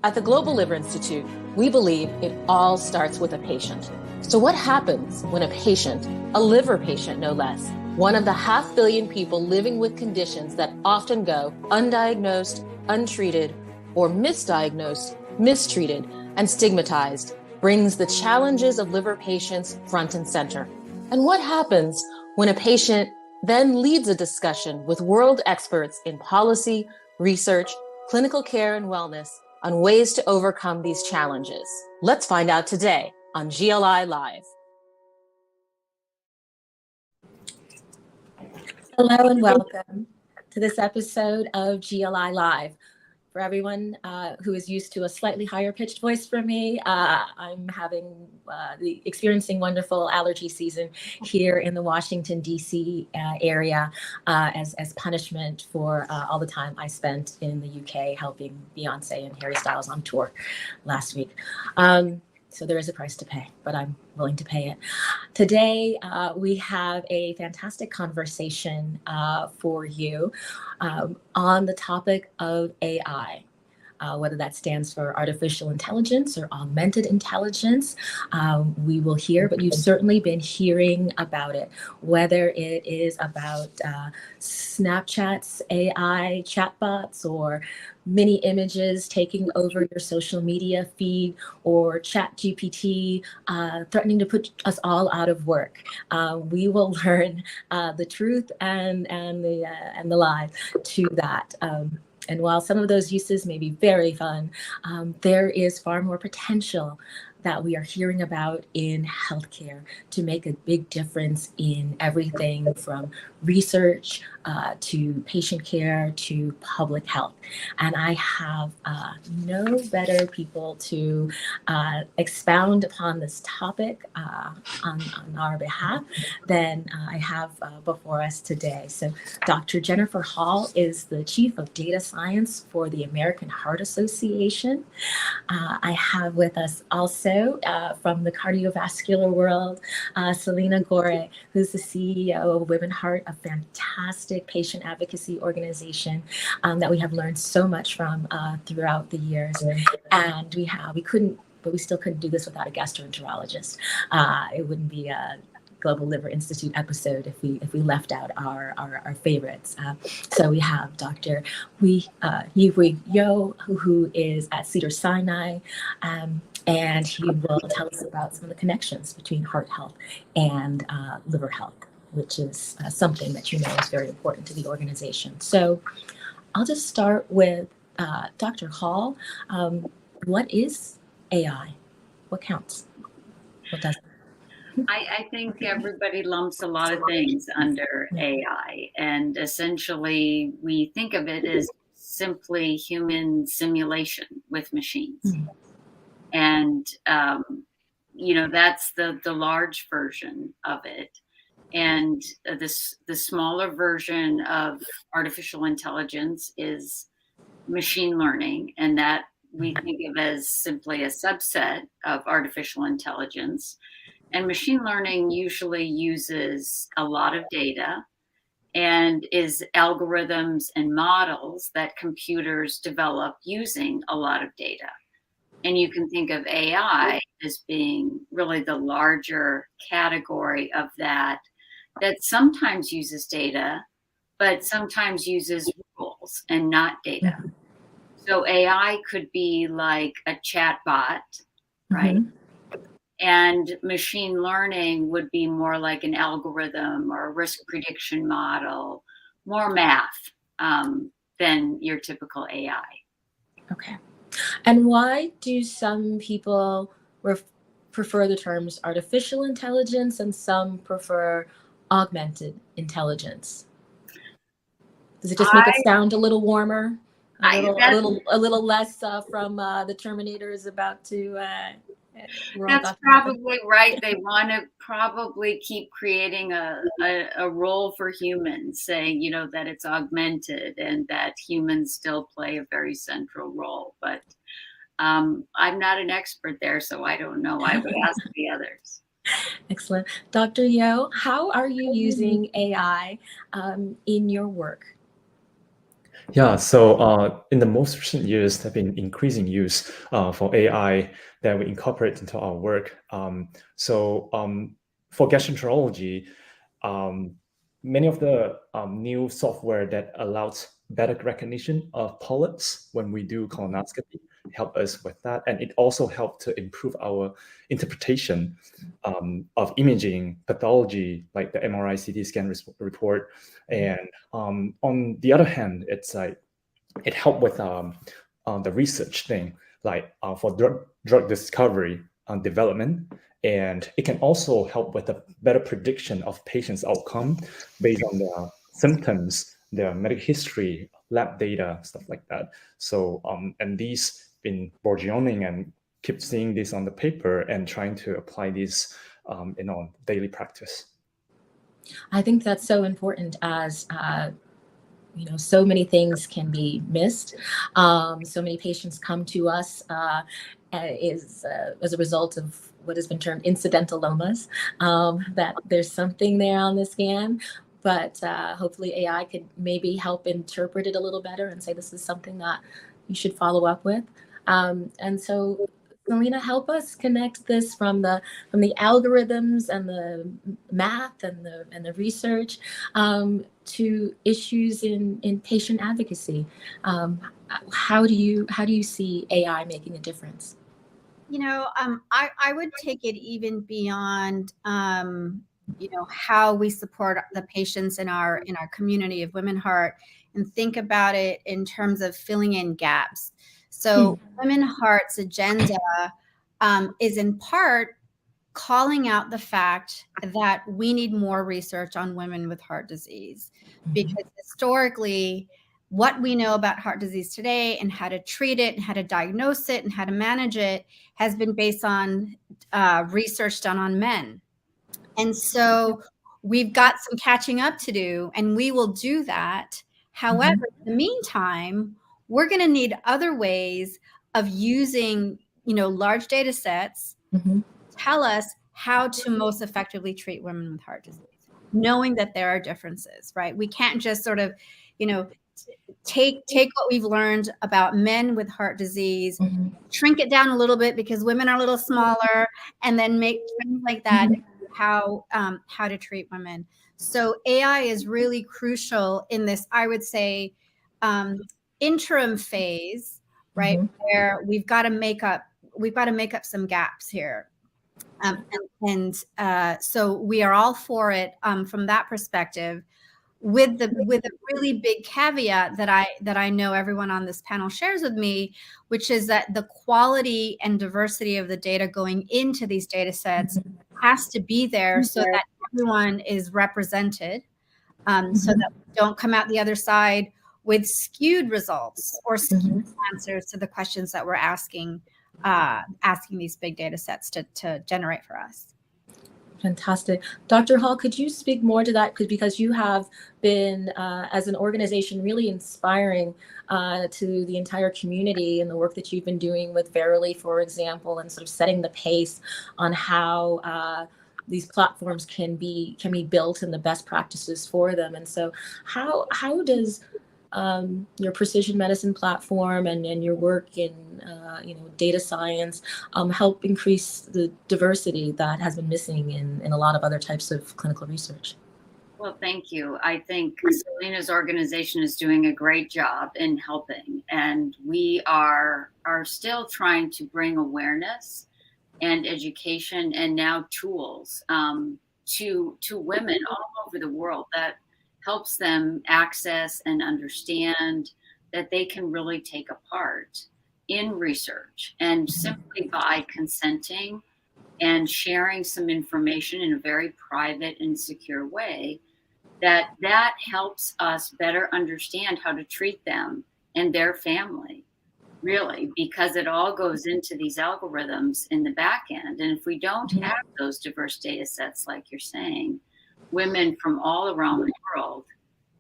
At the Global Liver Institute, we believe it all starts with a patient. So what happens when a patient, a liver patient no less, one of the 500 million people living with conditions that often go undiagnosed, untreated, or misdiagnosed, mistreated, and stigmatized, brings the challenges of liver patients front and center? And what happens when a patient then leads a discussion with world experts in policy, research, clinical care, and wellness on ways to overcome these challenges? Let's find out today on GLI Live. Hello and welcome to this episode of GLI Live. For everyone who is used to a slightly higher pitched voice from me, I'm experiencing wonderful allergy season here in the Washington, D.C. Area as punishment for all the time I spent in the UK helping Beyonce and Harry Styles on tour last week. So there is a price to pay, but I'm willing to pay it. Today, we have a fantastic conversation for you on the topic of AI. Whether that stands for artificial intelligence or augmented intelligence, we will hear, but you've certainly been hearing about it, whether it is about Snapchat's AI chatbots or mini images taking over your social media feed, or ChatGPT threatening to put us all out of work. We will learn the truth and the lie to that. And while some of those uses may be very fun, there is far more potential that we are hearing about in healthcare to make a big difference in everything from research to patient care to public health. And I have no better people to expound upon this topic on our behalf than I have before us today. So Dr. Jennifer Hall is the Chief of Data Science for the American Heart Association. I have with us also from the cardiovascular world, Celina Gorre, who's the CEO of WomenHeart, a fantastic patient advocacy organization that we have learned so much from throughout the years. And we still couldn't do this without a gastroenterologist. It wouldn't be a Global Liver Institute episode if we left out our favorites. So we have Dr. Yee Hui Yeo, who is at Cedars-Sinai, and he will tell us about some of the connections between heart health and liver health, which is something that you know is very important to the organization. So I'll just start with Dr. Hall. What is AI? What counts? What doesn't? I think everybody lumps a lot of things under AI, and essentially we think of it as simply human simulation with machines. Mm-hmm. And, that's the large version of it. And the smaller version of artificial intelligence is machine learning, and that we think of as simply a subset of artificial intelligence. And machine learning usually uses a lot of data and is algorithms and models that computers develop using a lot of data. And you can think of AI as being really the larger category of that sometimes uses data, but sometimes uses rules and not data. Mm-hmm. So AI could be like a chat bot, right? Mm-hmm. And machine learning would be more like an algorithm or a risk prediction model, more math than your typical AI. Okay. And why do some people prefer the terms artificial intelligence and some prefer augmented intelligence? Does it just make it sound a little warmer? A little less from the Terminator is about to... That's probably right. They want to probably keep creating a role for humans, saying, that it's augmented and that humans still play a very central role. But I'm not an expert there, so I don't know. I would ask the others. Excellent. Dr. Yeo, how are you using AI in your work? Yeah, so in the most recent years, there have been increasing use for AI that we incorporate into our work. For gastroenterology, um, many of the new software that allows better recognition of polyps when we do colonoscopy help us with that, and it also helped to improve our interpretation of imaging pathology, like the MRI, CT scan report. And on the other hand, it's like it helped with the research thing, like for drug discovery and development. And it can also help with a better prediction of patients' outcome based on their symptoms, their medical history, lab data, stuff like that. So, and these been burgeoning, and keep seeing this on the paper and trying to apply this in our daily practice. I think that's so important as so many things can be missed. So many patients come to us as a result of what has been termed incidentalomas, that there's something there on the scan, but hopefully AI could maybe help interpret it a little better and say this is something that you should follow up with. And so, Celina, help us connect this from the algorithms and the math and the research to issues in patient advocacy. How do you see AI making a difference? I would take it even beyond how we support the patients in our community of WomenHeart, and think about it in terms of filling in gaps. So WomenHeart's agenda is in part calling out the fact that we need more research on women with heart disease, because historically, what we know about heart disease today and how to treat it and how to diagnose it and how to manage it has been based on research done on men. And so we've got some catching up to do, and we will do that. However, in the meantime, we're going to need other ways of using, large data sets to tell us how to most effectively treat women with heart disease, knowing that there are differences, right? We can't just sort of, take what we've learned about men with heart disease, shrink it down a little bit because women are a little smaller, and then make things like that how to treat women. So AI is really crucial in this, I would say, interim phase, right, where we've got to make up some gaps here. So we are all for it from that perspective, with a really big caveat that I know everyone on this panel shares with me, which is that the quality and diversity of the data going into these data sets has to be there so that everyone is represented, so that we don't come out the other side with skewed results or skewed answers to the questions that we're asking these big data sets to generate for us. Fantastic. Dr. Hall, could you speak more to that? Because you have been, as an organization, really inspiring to the entire community in the work that you've been doing with Verily, for example, and sort of setting the pace on how these platforms can be built and the best practices for them. And so how does your precision medicine platform and your work in data science help increase the diversity that has been missing in a lot of other types of clinical research? Well, thank you. I think Celina's organization is doing a great job in helping, and we are still trying to bring awareness and education and now tools to women all over the world that helps them access and understand that they can really take a part in research, and simply by consenting and sharing some information in a very private and secure way, that helps us better understand how to treat them and their family, really, because it all goes into these algorithms in the back end. And if we don't have those diverse data sets, like you're saying, women from all around the world,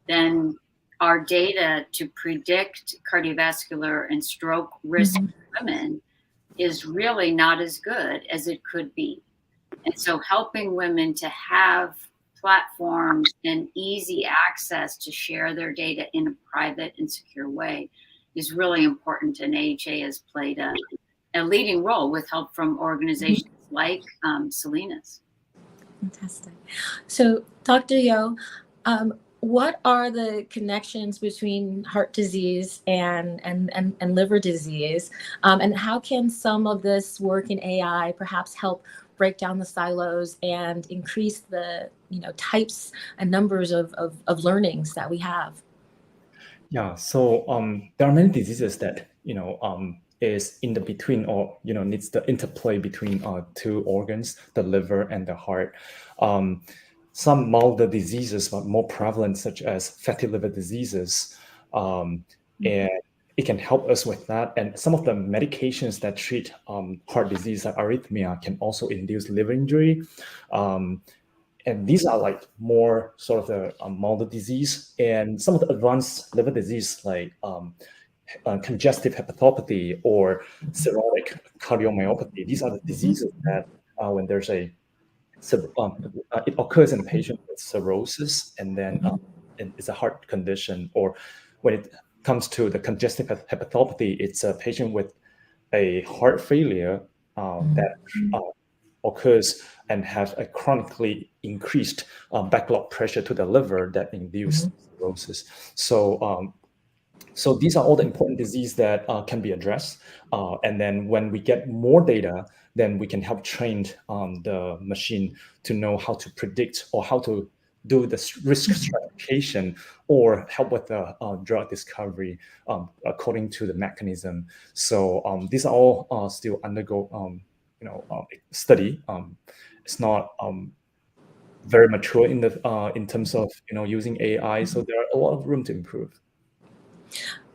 then our data to predict cardiovascular and stroke risk in women is really not as good as it could be. And so helping women to have platforms and easy access to share their data in a private and secure way is really important. And AHA has played a leading role with help from organizations like Celina's. Fantastic. So, Dr. Yeo, what are the connections between heart disease and liver disease? And how can some of this work in AI perhaps help break down the silos and increase the types and numbers of learnings that we have? Yeah, so there are many diseases that is in the between, or needs the interplay between two organs, the liver and the heart. Some milder diseases, but more prevalent, such as fatty liver diseases, and it can help us with that. And some of the medications that treat heart disease, like arrhythmia, can also induce liver injury. And these are like more sort of the milder disease. And some of the advanced liver disease, like congestive hepatopathy or cirrhotic cardiomyopathy, these are the diseases that when there's it occurs in a patient with cirrhosis, and then it's a heart condition. Or when it comes to the congestive hepatopathy, it's a patient with a heart failure that occurs and have a chronically increased backlog pressure to the liver that induces cirrhosis. So these are all the important diseases that can be addressed. And then when we get more data, then we can help train the machine to know how to predict or how to do the risk stratification or help with the drug discovery according to the mechanism. So these are all still undergo study. It's not very mature in terms of using AI. So there are a lot of room to improve.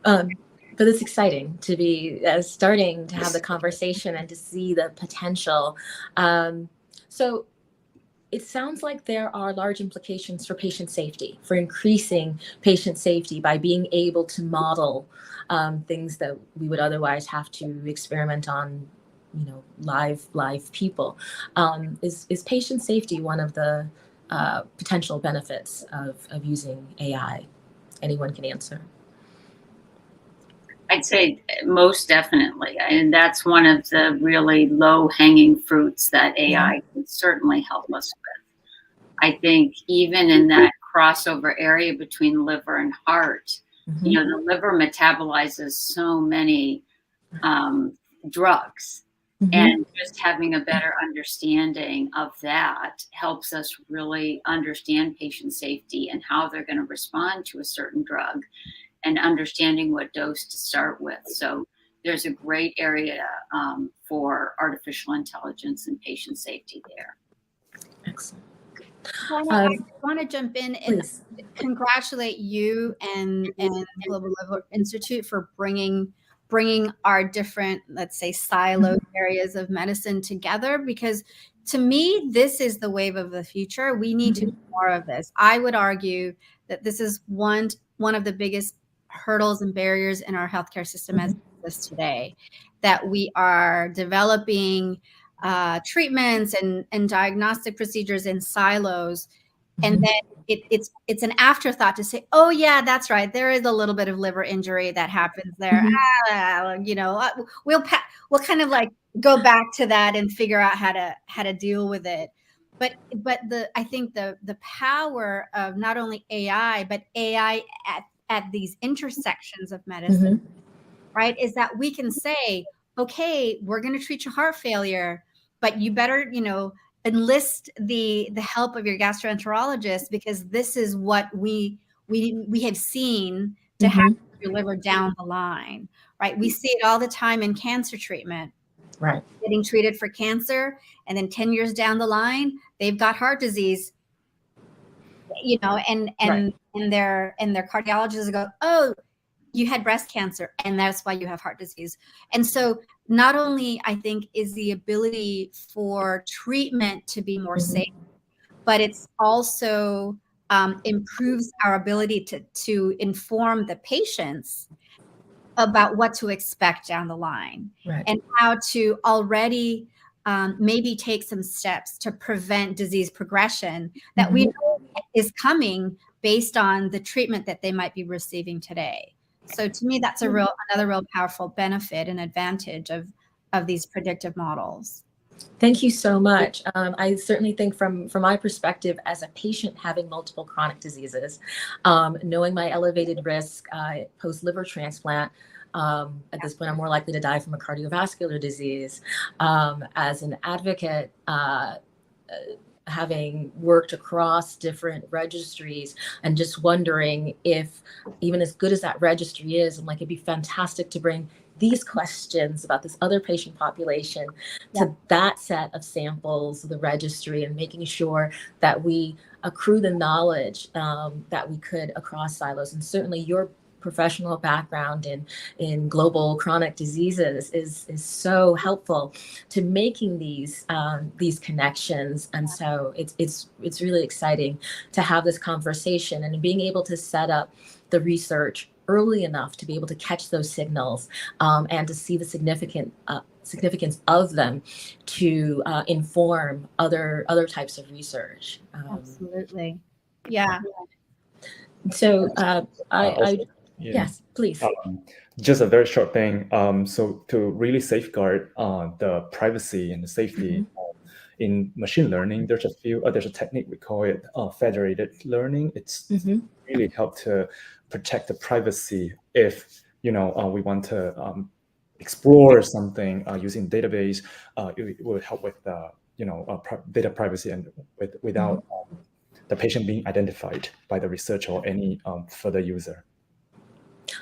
But it's exciting to be starting to have the conversation and to see the potential. So it sounds like there are large implications for patient safety, for increasing patient safety by being able to model things that we would otherwise have to experiment on, live people. Is patient safety one of the potential benefits of using AI? Anyone can answer. I'd say most definitely. And that's one of the really low-hanging fruits that AI can certainly help us with. I think even in that crossover area between liver and heart, the liver metabolizes so many drugs. And just having a better understanding of that helps us really understand patient safety and how they're going to respond to a certain drug, and understanding what dose to start with. So there's a great area for artificial intelligence and patient safety there. Excellent. I want to jump in and Please. congratulate you and Global Liver Institute for bringing our different, let's say, siloed areas of medicine together, because to me, this is the wave of the future. We need to do more of this. I would argue that this is one of the biggest hurdles and barriers in our healthcare system as it exists today, that we are developing treatments and diagnostic procedures in silos. And then it's an afterthought to say, oh yeah, that's right, there is a little bit of liver injury that happens there. We'll kind of like go back to that and figure out how to deal with it. But I think the power of not only AI, but AI at these intersections of medicine, right, is that we can say, okay, we're going to treat your heart failure, but you better, enlist the help of your gastroenterologist, because this is what we have seen to happen to your liver down the line, right? We see it all the time in cancer treatment, right? Getting treated for cancer, and then 10 years down the line, they've got heart disease, and their cardiologists go, oh, you had breast cancer, and that's why you have heart disease. And so not only, I think, is the ability for treatment to be more safe, but it's also improves our ability to inform the patients about what to expect down the line, and how to already maybe take some steps to prevent disease progression that we know is coming based on the treatment that they might be receiving today. So to me, that's another real powerful benefit and advantage of these predictive models. Thank you so much. I certainly think from my perspective as a patient having multiple chronic diseases, knowing my elevated risk post-liver transplant, at this point, I'm more likely to die from a cardiovascular disease. As an advocate, having worked across different registries and just wondering if, even as good as that registry is, I'm like, it'd be fantastic to bring these questions about this other patient population to that set of samples, the registry, and making sure that we accrue the knowledge that we could across silos. And certainly your professional background in global chronic diseases is so helpful to making these connections. And so it's really exciting to have this conversation and being able to set up the research early enough to be able to catch those signals and to see the significance of them to inform other types of research. Absolutely. Yeah. So yes, please. Just a very short thing. So to really safeguard the privacy and the safety in machine learning, there's a technique, we call it federated learning. It's really helped to protect the privacy if we want to explore something using database. It will help with data privacy and without the patient being identified by the researcher or any further user.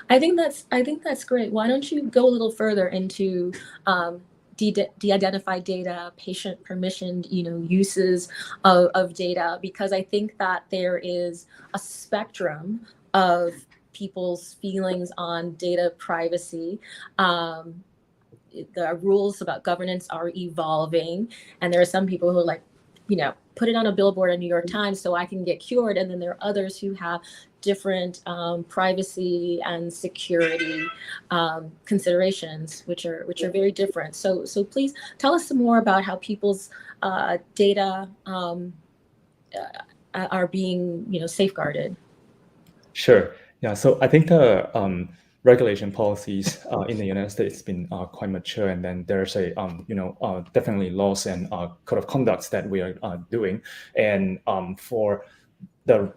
I think that's great. Why don't you go a little further into de-identified data, patient permissioned, uses of data, because I think that there is a spectrum of people's feelings on data privacy. The rules about governance are evolving, and there are some people who are like, put it on a billboard in New York Times so I can get cured. And then there are others who have different privacy and security considerations, which are very different. So please tell us some more about how people's data are being safeguarded. Sure. Yeah. So I think the regulation policies in the United States has been quite mature, and then there's a definitely laws and code of conducts that we are doing. And for the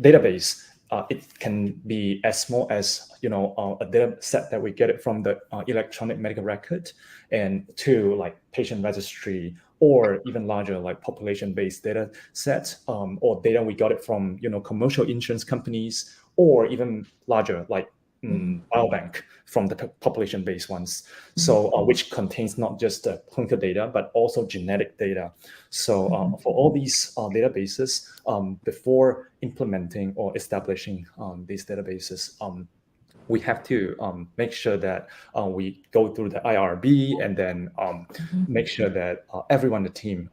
database, it can be as small as a data set that we get it from the electronic medical record, and to like patient registry, or even larger like population-based data sets, or data we got it from commercial insurance companies, or even larger like biobank from the population-based ones. So which contains not just the clinical data, but also genetic data. So for all these databases, before implementing or establishing these databases, we have to make sure that we go through the IRB, and then make sure that everyone in the team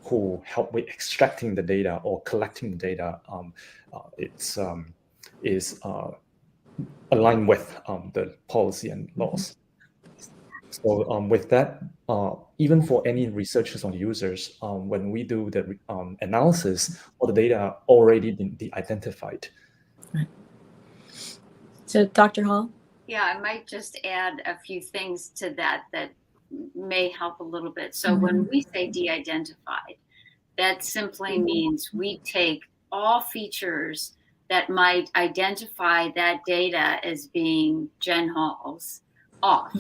who help with extracting the data or collecting the data, is aligned with the policy and laws. So with that, even for any researchers or users, when we do the analysis, all the data already been de-identified. Right. So Dr. Hall? Yeah, I might just add a few things to that may help a little bit. So when we say de-identified, that simply means we take all features that might identify that data as being Jen Hall's off.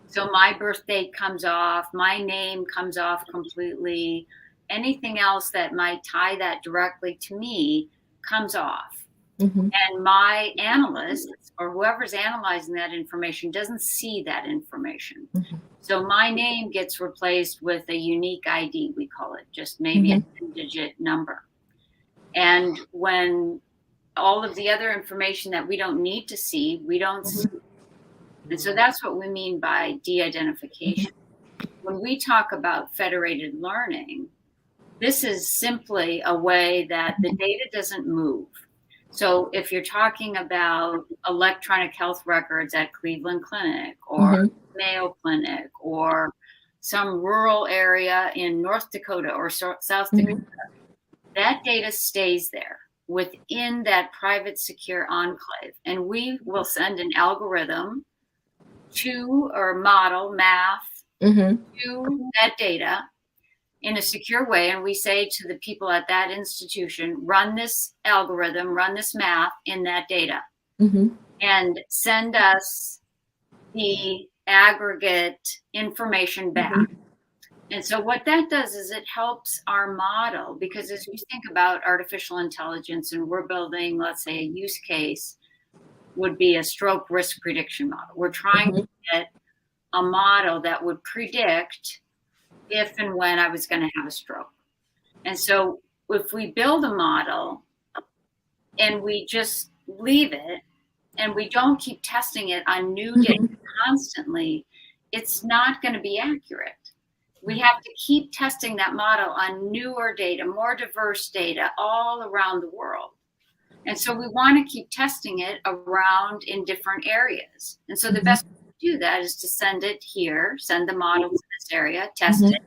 So my birth date comes off, my name comes off completely. Anything else that might tie that directly to me comes off. And my analyst or whoever's analyzing that information doesn't see that information. So my name gets replaced with a unique ID, we call it, just maybe a 10-digit number. And when all of the other information that we don't need to see, we don't see. And so that's what we mean by de-identification. When we talk about federated learning, this is simply a way that the data doesn't move. So if you're talking about electronic health records at Cleveland Clinic or Mayo Clinic or some rural area in North Dakota or South Dakota, that data stays there within that private secure enclave. And we will send an algorithm to, or model, math, to that data in a secure way. And we say to the people at that institution, run this algorithm, run this math in that data, and send us the aggregate information back. And so what that does is it helps our model, because as we think about artificial intelligence and we're building, let's say, a use case would be a stroke risk prediction model. We're trying to get a model that would predict if and when I was going to have a stroke. And so if we build a model and we just leave it and we don't keep testing it on new data constantly, it's not going to be accurate. We have to keep testing that model on newer data, more diverse data all around the world. And so we want to keep testing it around in different areas. And so the best way to do that is to send it here, send the model to this area, test it,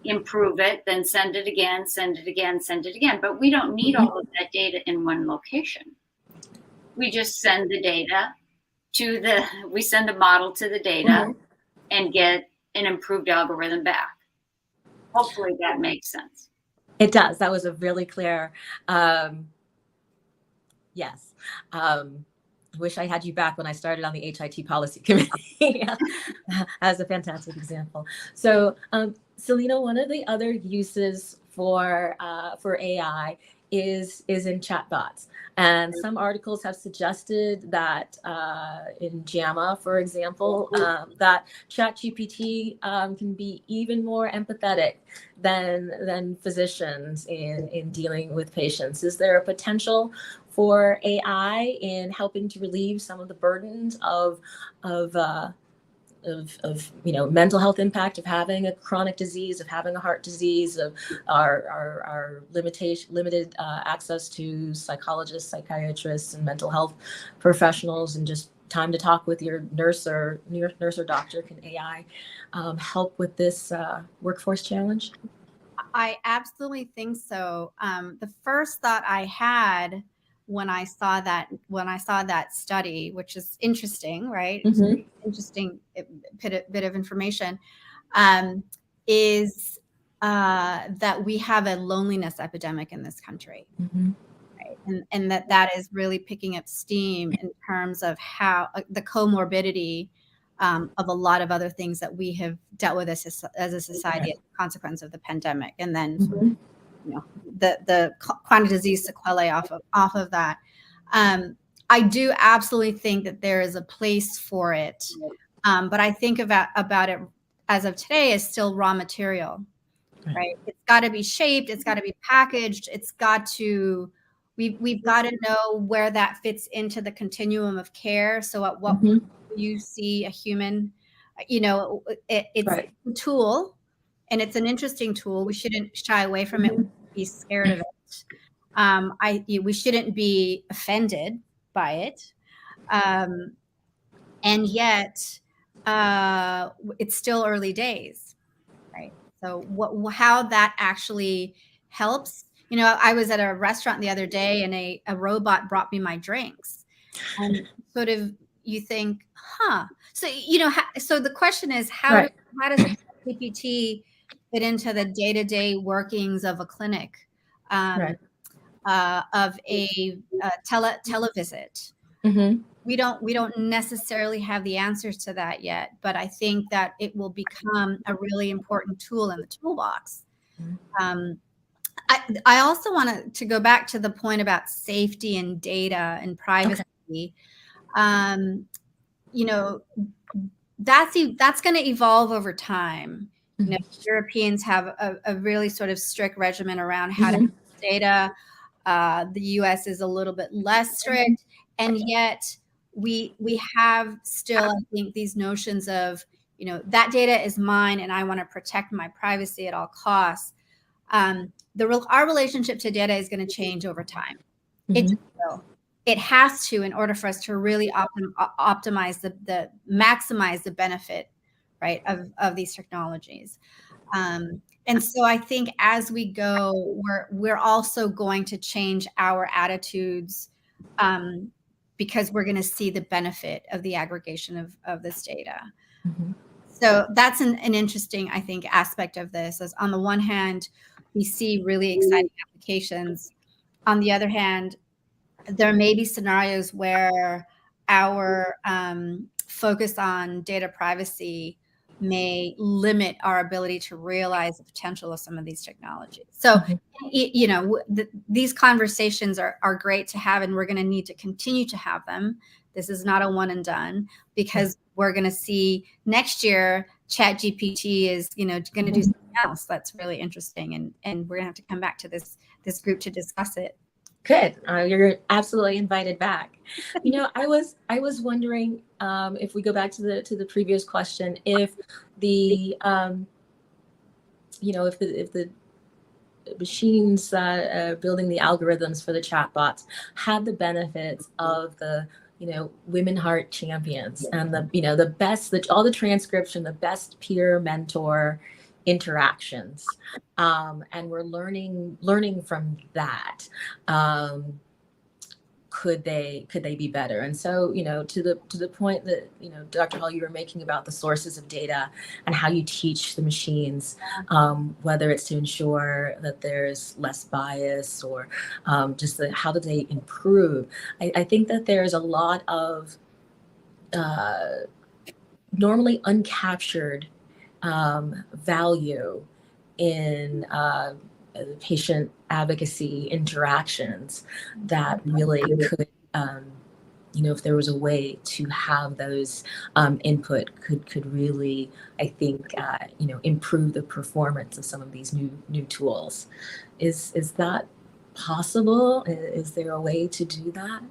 improve it, then send it again, send it again, send it again. But we don't need all of that data in one location. We just send the data to we send the model to the data and get an improved algorithm back. Hopefully that makes sense. It does. That was a really clear, yes. Wish I had you back when I started on the HIT policy committee as a fantastic example. So Celina, one of the other uses for AI is in chatbots. And some articles have suggested that in JAMA, for example, that ChatGPT can be even more empathetic than physicians in dealing with patients. Is there a potential for AI in helping to relieve some of the burdens of mental health impact of having a chronic disease, of having a heart disease, of our limited access to psychologists, psychiatrists, and mental health professionals, and just time to talk with your nurse or doctor? Can AI help with this workforce challenge? I absolutely think so. The first thought I had when I saw that study, which is interesting, right? Interesting bit of information, is that we have a loneliness epidemic in this country, right? And that is really picking up steam in terms of how the comorbidity of a lot of other things that we have dealt with as a society as a consequence of the pandemic, and then the chronic disease sequelae off of that. I do absolutely think that there is a place for it, but I think about it as of today as still raw material, right? It's got to be shaped, it's got to be packaged, it's got to. We've got to know where that fits into the continuum of care. So at what point you see a human, it's a tool, and it's an interesting tool. We shouldn't shy away from it. Be scared of it. We shouldn't be offended by it. And yet, it's still early days, right? So how that actually helps. I was at a restaurant the other day, and a robot brought me my drinks, and sort of you think, So so the question is, how does a GPT fit into the day-to-day workings of a clinic, of a televisit? We don't necessarily have the answers to that yet, but I think that it will become a really important tool in the toolbox. I also want to go back to the point about safety and data and privacy. That's going to evolve over time. Europeans have a really sort of strict regimen around how to use data. The US is a little bit less strict, and yet we have still, I think, these notions of, that data is mine and I want to protect my privacy at all costs. Our relationship to data is going to change over time. It will. It has to, in order for us to really optimize maximize the benefit, right, of these technologies. And And so I think as we go, we're also going to change our attitudes, because we're going to see the benefit of the aggregation of this data. Mhm. So that's an interesting, I think, aspect of this. Is on the one hand, we see really exciting applications. On the other hand, there may be scenarios where our focus on data privacy may limit our ability to realize the potential of some of these technologies. So, you know, these conversations are great to have, and we're going to need to continue to have them. This is not a one and done, because we're going to see next year ChatGPT is, you know, going to do something else that's really interesting, and we're going to have to come back to this group to discuss it. Good. You're absolutely invited back. You know, I was wondering, if we go back to the previous question, if the you know, if the machines that are building the algorithms for the chatbots had the benefits of the, you know, WomenHeart champions and the, you know, the best, all the transcription, the best peer mentor interactions, and we're learning from that. Could they be better? And so, you know, to the point that, you know, Dr. Hall, you were making about the sources of data and how you teach the machines, whether it's to ensure that there's less bias or just how do they improve. I think that there's a lot of normally uncaptured value in patient advocacy interactions that really could, you know, if there was a way to have those input, could really, I think, you know, improve the performance of some of these new tools. Is that possible? Is there a way to do that?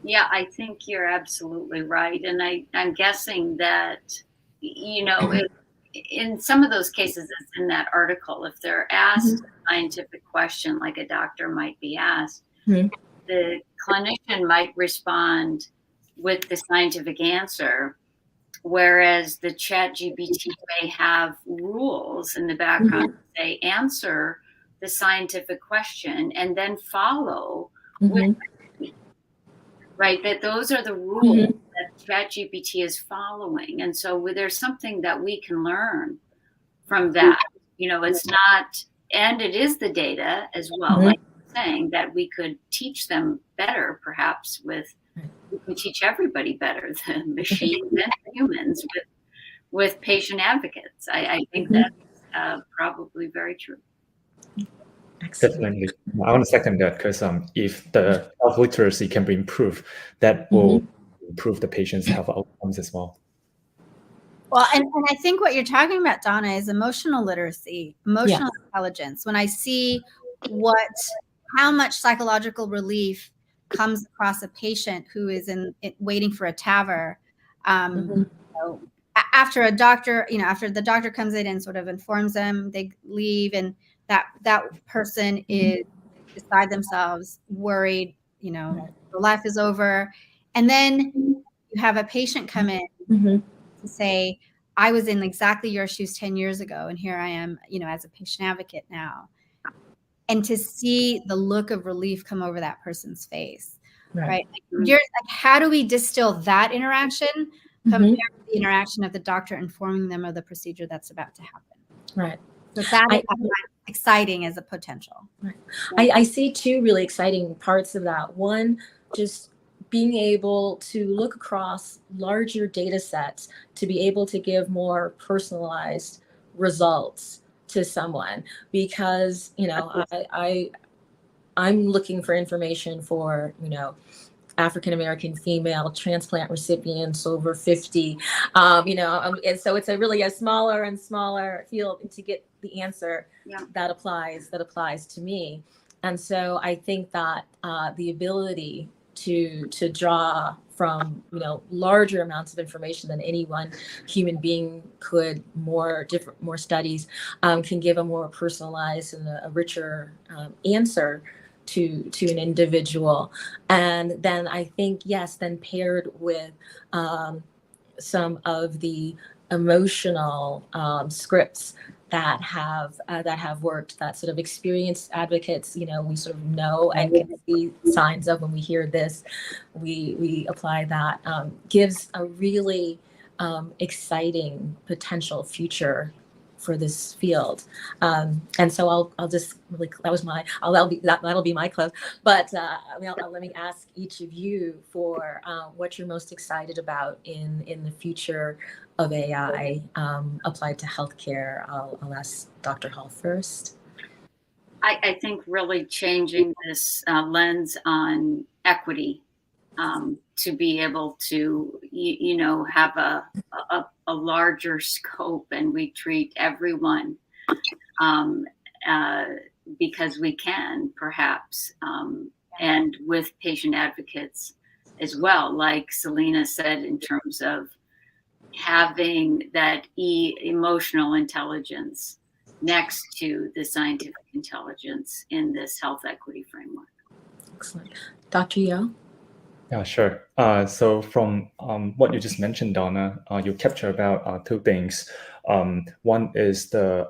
Yeah, I think you're absolutely right. And I'm guessing that, you know, in some of those cases, it's in that article, if they're asked a scientific question, like a doctor might be asked, the clinician might respond with the scientific answer, whereas the ChatGPT may have rules in the background that say answer the scientific question and then follow with, right? That those are the rules that ChatGPT is following. And so there's something that we can learn from that. You know, it's not, and it is the data as well, like you're saying, that we could teach them better, perhaps we can teach everybody better, the machines and humans, with patient advocates. I think that's probably very true. Definitely. I want to second that, because if the health literacy can be improved, that will improve the patient's health outcomes as well. Well, and I think what you're talking about, Donna, is emotional literacy, emotional intelligence. When I see how much psychological relief comes across a patient who is waiting for a TAVR, you know, after a doctor, you know, after the doctor comes in and sort of informs them, they leave, and that person is beside themselves, worried, you know, the life is over. And then you have a patient come in to say, I was in exactly your shoes 10 years ago, and here I am, you know, as a patient advocate now. And to see the look of relief come over that person's face, right? Like, how do we distill that interaction compared to the interaction of the doctor informing them of the procedure that's about to happen? Right. So that is exciting as a potential. Right. I see two really exciting parts of that. One, just being able to look across larger data sets to be able to give more personalized results to someone, because, you know, I'm looking for information for, you know, African-American female transplant recipients over 50, you know, and so it's really a smaller and smaller field to get the answer that applies to me. And so I think that the ability to draw from, you know, larger amounts of information than any one human being could, more studies can give a more personalized and a richer answer to an individual. And then I think, yes, then paired with some of the emotional scripts that have worked, that sort of experienced advocates, we sort of know and can see signs of when we hear this, we apply that, gives a really exciting potential future for this field. And so I'll just really, that'll be my close. But let me ask each of you for what you're most excited about in the future of AI applied to healthcare. I'll ask Dr. Hall first. I think really changing this lens on equity to be able to, have a larger scope, and we treat everyone because we can, perhaps, and with patient advocates as well, like Celina said, in terms of having that emotional intelligence next to the scientific intelligence in this health equity framework. Excellent. Dr. Yeo? Yeah, sure. So from what you just mentioned, Donna, you capture about two things. One is the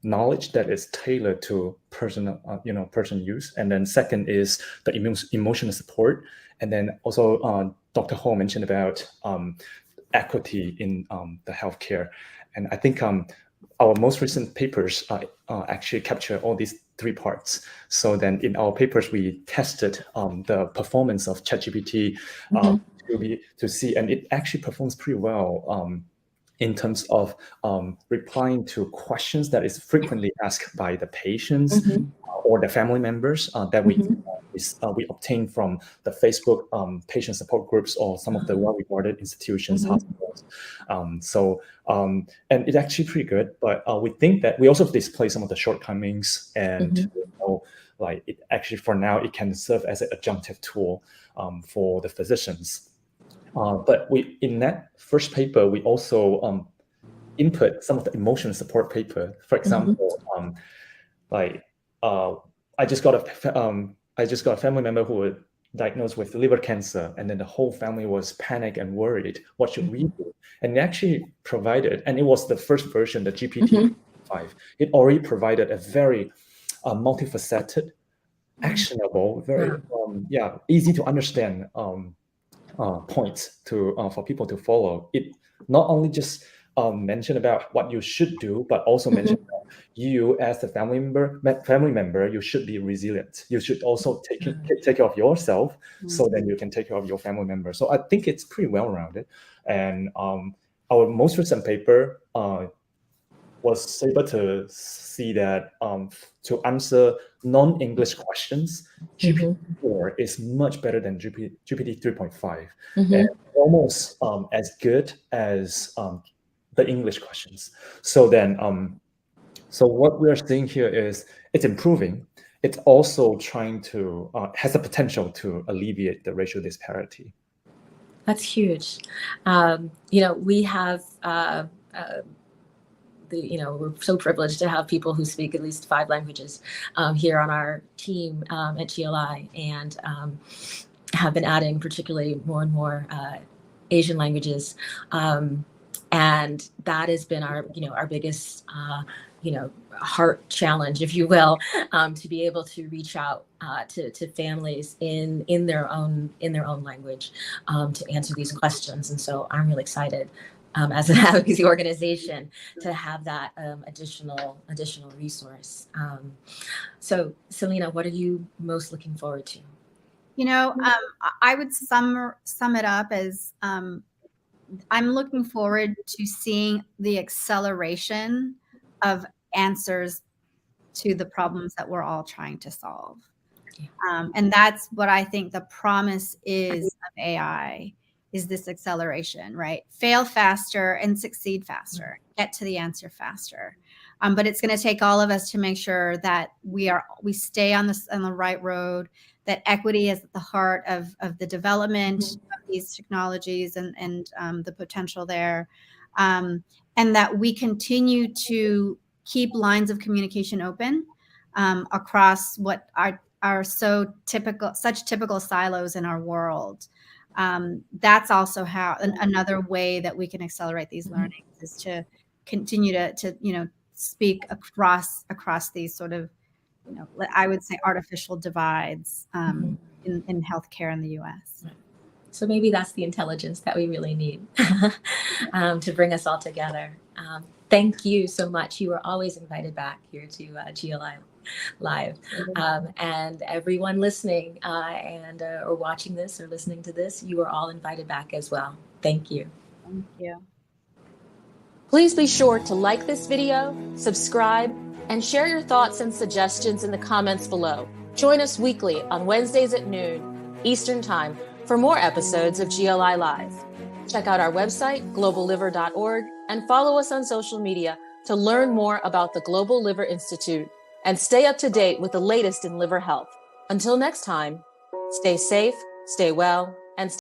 knowledge that is tailored to person use, and then second is the emotional support, and then also Dr. Hall mentioned about equity in the healthcare, and I think our most recent papers actually capture all these three parts. So then in our papers, we tested the performance of ChatGPT to see, and it actually performs pretty well in terms of replying to questions that is frequently asked by the patients or the family members that we obtain from the Facebook patient support groups or some of the well-regarded institutions, hospitals. And it's actually pretty good, but we think that we also display some of the shortcomings, and like it actually for now it can serve as an adjunctive tool for the physicians. But in that first paper, we also input some of the emotional support paper. For example, I just got a family member who was diagnosed with liver cancer, and then the whole family was panicked and worried. What should we do? And it actually provided, and it was the first version, the GPT-5. It already provided a very multifaceted, actionable, very easy to understand points for people to follow. It not only just mentioned about what you should do, but also mentioned that you as the family member, you should be resilient. You should also take care of yourself, so then you can take care of your family member. So I think it's pretty well-rounded. And our most recent paper was able to see that to answer non-English questions, GPT-4 is much better than GPT 3.5, and almost as good as the English questions. So then, so what we are seeing here is it's improving. It's also trying to has the potential to alleviate the racial disparity. That's huge. We have. We're so privileged to have people who speak at least 5 languages here on our team at GLI, and have been adding particularly more and more Asian languages. And that has been our biggest, heart challenge, if you will, to be able to reach out to families in their own language to answer these questions. And so I'm really excited as an advocacy organization to have that additional resource. So Celina, what are you most looking forward to? I would sum it up as I'm looking forward to seeing the acceleration of answers to the problems that we're all trying to solve. And that's what I think the promise is of AI, is this acceleration, right? Fail faster and succeed faster, get to the answer faster. But it's going to take all of us to make sure that we stay on the right road, that equity is at the heart of the development of these technologies and the potential there, and that we continue to keep lines of communication open across what are such typical silos in our world. That's also how another way that we can accelerate these learnings is to continue to speak across these sort of, I would say artificial divides in healthcare in the U.S. So maybe that's the intelligence that we really need to bring us all together. Thank you so much. You are always invited back here to GLI Live. And everyone listening or watching this or listening to this, you are all invited back as well. Thank you. Thank you. Please be sure to like this video, subscribe, and share your thoughts and suggestions in the comments below. Join us weekly on Wednesdays at noon Eastern Time for more episodes of GLI Live. Check out our website, globalliver.org, and follow us on social media to learn more about the Global Liver Institute and stay up to date with the latest in liver health. Until next time, stay safe, stay well,